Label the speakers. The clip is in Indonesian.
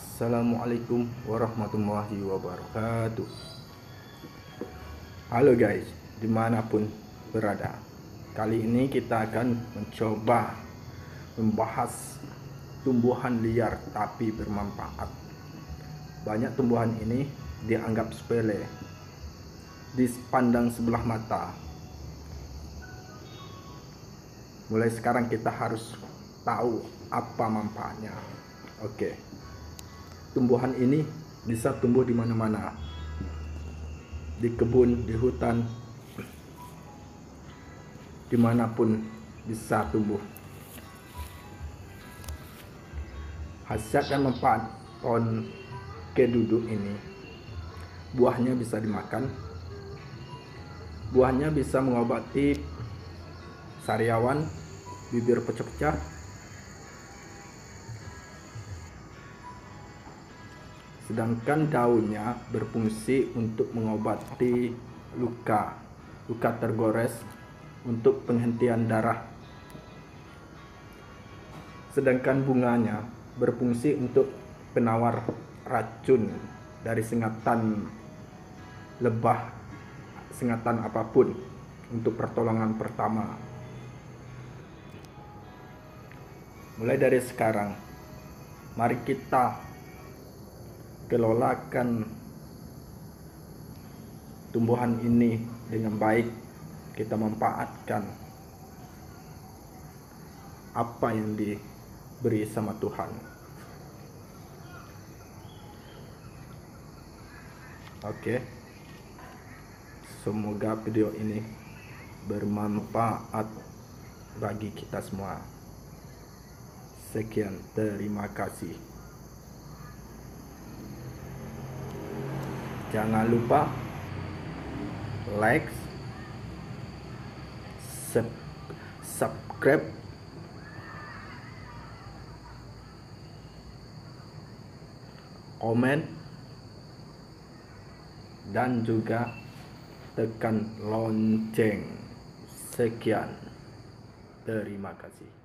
Speaker 1: Assalamualaikum warahmatullahi wabarakatuh. Halo guys, dimanapun berada. Kali ini kita akan mencoba membahas tumbuhan liar tapi bermanfaat. Banyak tumbuhan ini dianggap sepele, dipandang sebelah mata. Mulai sekarang kita harus tahu apa manfaatnya. Oke. Tumbuhan ini bisa tumbuh di mana-mana. Di kebun, di hutan, dimanapun bisa tumbuh. Khasiat dan manfaat pohon keduduk ini, buahnya bisa dimakan. Buahnya bisa mengobati sariawan, bibir pecah-pecah. Sedangkan daunnya berfungsi untuk mengobati luka tergores, untuk penghentian darah. Sedangkan bunganya berfungsi untuk penawar racun dari sengatan lebah, sengatan apapun, untuk pertolongan pertama. Mulai dari sekarang, mari kita kelolakan tumbuhan ini dengan baik. Kita manfaatkan apa yang diberi sama Tuhan. Oke, semoga video ini bermanfaat bagi kita semua. Sekian, terima kasih. Jangan lupa like, subscribe, komen, dan juga tekan lonceng. Sekian, terima kasih.